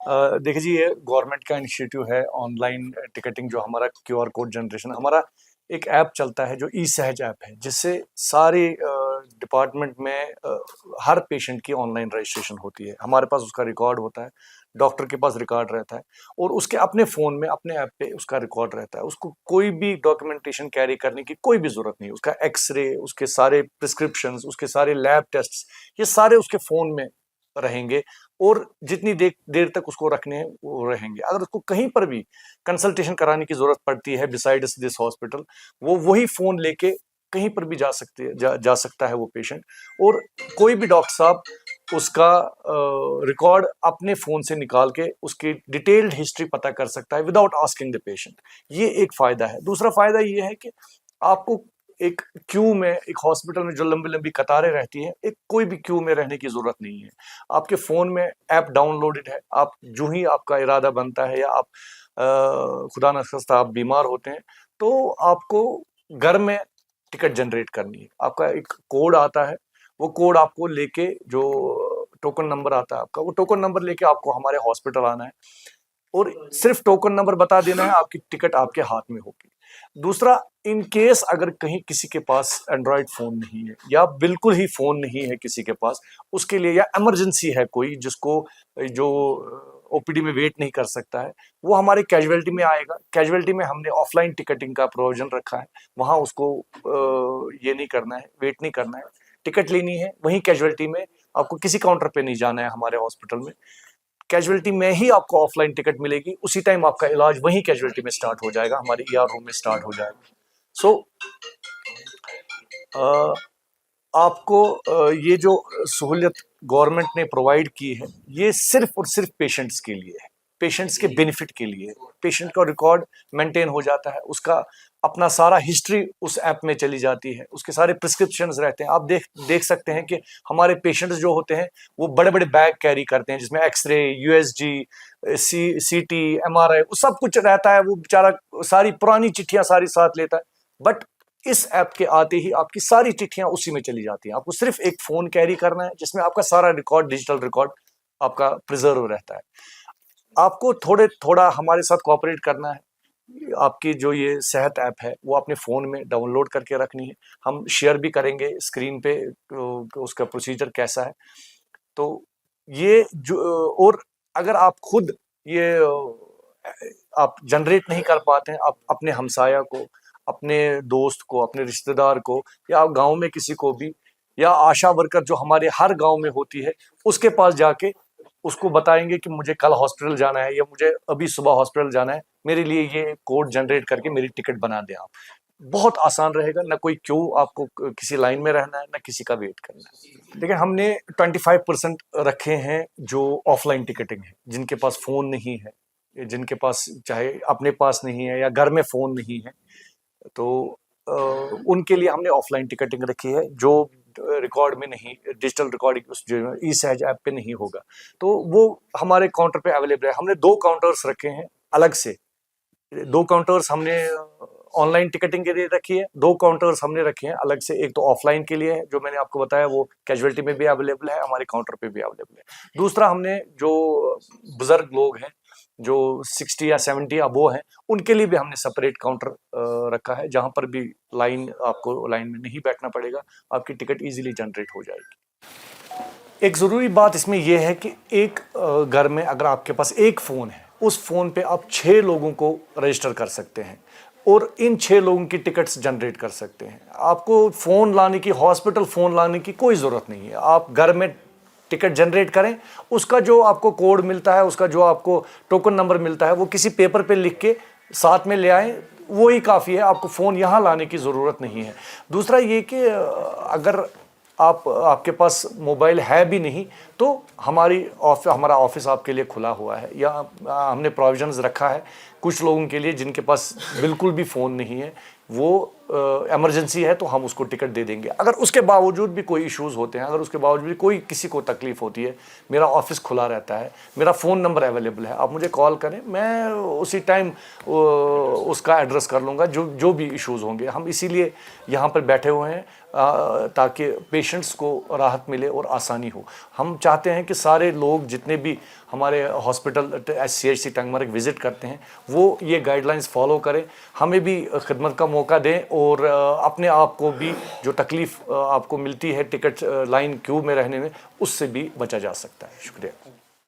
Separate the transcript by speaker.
Speaker 1: देखिए जी, ये गवर्नमेंट का इनिशिएटिव है ऑनलाइन टिकटिंग। जो हमारा क्यूआर कोड जनरेशन, हमारा एक ऐप चलता है जो ई सहज ऐप है, जिससे सारे डिपार्टमेंट में हर पेशेंट की ऑनलाइन रजिस्ट्रेशन होती है। हमारे पास उसका रिकॉर्ड होता है, डॉक्टर के पास रिकॉर्ड रहता है, और उसके अपने फ़ोन में अपने ऐप पे उसका रिकॉर्ड रहता है। उसको कोई भी डॉक्यूमेंटेशन कैरी करने की कोई भी ज़रूरत नहीं। उसका एक्सरे, उसके सारे प्रिस्क्रिप्शंस, उसके सारे लैब टेस्ट्स, ये सारे उसके फ़ोन में रहेंगे, और जितनी देर तक उसको रखने हैं वो रहेंगे। अगर उसको कहीं पर भी कंसल्टेशन कराने की जरूरत पड़ती है बिसाइड्स दिस हॉस्पिटल, वो वही फोन लेके कहीं पर भी जा सकते है, जा सकता है वो पेशेंट। और कोई भी डॉक्टर साहब उसका रिकॉर्ड अपने फोन से निकाल के उसकी डिटेल्ड हिस्ट्री पता कर सकता है विदाउट आस्किंग द पेशेंट। ये एक फायदा है। दूसरा फायदा ये है कि आपको एक क्यू में, एक हॉस्पिटल में जो लंबी लंबी कतारें रहती हैं, एक कोई भी क्यू में रहने की जरूरत नहीं है। आपके फोन में ऐप डाउनलोडेड है। आप जो ही आपका इरादा बनता है, या आप खुदा न खास्ता आप बीमार होते हैं, तो आपको घर में टिकट जनरेट करनी है। आपका एक कोड आता है, वो कोड आपको लेके, जो टोकन नंबर आता है आपका, वो टोकन नंबर लेके आपको हमारे हॉस्पिटल आना है, और सिर्फ टोकन नंबर बता देना है, आपकी टिकट आपके हाथ में होगी। दूसरा, इन केस अगर कहीं किसी के पास एंड्रॉयड फोन नहीं है, या बिल्कुल ही फोन नहीं है किसी के पास, उसके लिए, या इमरजेंसी है कोई जिसको, जो ओपीडी में वेट नहीं कर सकता है, वो हमारे कैजुअलिटी में आएगा। कैजुअलिटी में हमने ऑफलाइन टिकटिंग का प्रोविजन रखा है। वहां उसको ये नहीं करना है, वेट नहीं करना है, टिकट लेनी है वहीं कैजुअलिटी में। आपको किसी काउंटर पे नहीं जाना है हमारे हॉस्पिटल में। कैजुअलिटी में ही आपको ऑफलाइन टिकट मिलेगी, उसी टाइम आपका इलाज वहीं कैजुअलिटी में स्टार्ट हो जाएगा, हमारे ईआर रूम में स्टार्ट हो जाएगा। सो आपको ये जो सहूलियत गवर्नमेंट ने प्रोवाइड की है, ये सिर्फ और सिर्फ पेशेंट्स के लिए है, पेशेंट्स के बेनिफिट के लिए। पेशेंट का रिकॉर्ड मेंटेन हो जाता है, उसका अपना सारा हिस्ट्री उस ऐप में चली जाती है, उसके सारे प्रिस्क्रिप्शंस रहते हैं। आप देख सकते हैं कि हमारे पेशेंट्स जो होते हैं, वो बड़े बड़े बैग कैरी करते हैं, जिसमें एक्सरे, यूएसजी, सीटी, एमआरआई, वो सब कुछ रहता है। वो बेचारा सारी पुरानी चिट्ठियां सारी साथ लेता है। बट इस ऐप के आते ही आपकी सारी चिट्ठियां उसी में चली जाती हैं। आपको सिर्फ एक फोन कैरी करना है, जिसमें आपका सारा रिकॉर्ड, डिजिटल रिकॉर्ड आपका प्रिजर्व रहता है। आपको थोड़ा हमारे साथ कोऑपरेट करना है। आपकी जो ये सेहत ऐप है, वो अपने फ़ोन में डाउनलोड करके रखनी है। हम शेयर भी करेंगे स्क्रीन पे उसका प्रोसीजर कैसा है। तो ये जो, और अगर आप खुद ये आप जनरेट नहीं कर पाते हैं, आप अपने हमसाया को, अपने दोस्त को, अपने रिश्तेदार को, या आप गांव में किसी को भी, या आशा वर्कर जो हमारे हर गांव में होती है, उसके पास जाके उसको बताएंगे कि मुझे कल हॉस्पिटल जाना है, या मुझे अभी सुबह हॉस्पिटल जाना है, मेरे लिए ये कोड जनरेट करके मेरी टिकट बना दें आप। बहुत आसान रहेगा, ना कोई क्यों आपको किसी लाइन में रहना है, ना किसी का वेट करना है। देखिए, हमने 25% रखे हैं जो ऑफलाइन टिकटिंग है, जिनके पास फ़ोन नहीं है, जिनके पास, चाहे अपने पास नहीं है या घर में फ़ोन नहीं है, तो उनके लिए हमने ऑफलाइन टिकटिंग रखी है, जो रिकॉर्ड में नहीं, डिजिटल रिकॉर्डिंग उस जो ई सहज ऐप पे नहीं होगा, तो वो हमारे काउंटर पे अवेलेबल है। हमने 2 काउंटर्स रखे हैं अलग से। 2 काउंटर्स हमने ऑनलाइन टिकटिंग के लिए रखी है, 2 काउंटर्स हमने रखे हैं अलग से। एक तो ऑफलाइन के लिए है, जो मैंने आपको बताया, वो कैजुअलिटी में भी अवेलेबल है, हमारे काउंटर पे भी अवेलेबल है। दूसरा, हमने जो बुजुर्ग लोग हैं, जो 60 या 70 अबो हैं, उनके लिए भी हमने सेपरेट काउंटर रखा है, जहां पर भी आपको लाइन में नहीं बैठना पड़ेगा, आपकी टिकट इजीली जनरेट हो जाएगी। एक ज़रूरी बात इसमें यह है कि एक घर में अगर आपके पास एक फ़ोन है, उस फ़ोन पे आप 6 लोगों को रजिस्टर कर सकते हैं, और इन 6 लोगों की टिकट्स जनरेट कर सकते हैं। आपको फ़ोन लाने की, हॉस्पिटल फ़ोन लाने की कोई ज़रूरत नहीं है। आप घर में टिकट जनरेट करें, उसका जो आपको कोड मिलता है, उसका जो आपको टोकन नंबर मिलता है, वो किसी पेपर पे लिख के साथ में ले आएँ, वो ही काफ़ी है। आपको फ़ोन यहाँ लाने की ज़रूरत नहीं है। दूसरा ये कि अगर आपके पास मोबाइल है भी नहीं, तो हमारा ऑफिस आपके लिए खुला हुआ है, या हमने प्रोविजंस रखा है कुछ लोगों के लिए जिनके पास बिल्कुल भी फ़ोन नहीं है, वो इमरजेंसी है तो हम उसको टिकट दे देंगे। अगर उसके बावजूद भी कोई इश्यूज़ होते हैं, अगर उसके बावजूद भी कोई किसी को तकलीफ़ होती है, मेरा ऑफिस खुला रहता है, मेरा फ़ोन नंबर अवेलेबल है, आप मुझे कॉल करें, मैं उसी टाइम उसका एड्रेस कर लूँगा, जो भी इश्यूज़ होंगे। हम इसीलिए यहाँ पर बैठे हुए हैं। ताकि पेशेंट्स को राहत मिले और आसानी हो। हम चाहते हैं कि सारे लोग जितने भी हमारे हॉस्पिटल CHC टंगमर्ग विज़िट करते हैं वो ये गाइडलाइंस फॉलो करें, हमें भी खिदमत का मौका दें और अपने आप को भी जो तकलीफ़ आपको मिलती है टिकट लाइन क्यू में रहने में, उससे भी बचा जा सकता है। शुक्रिया।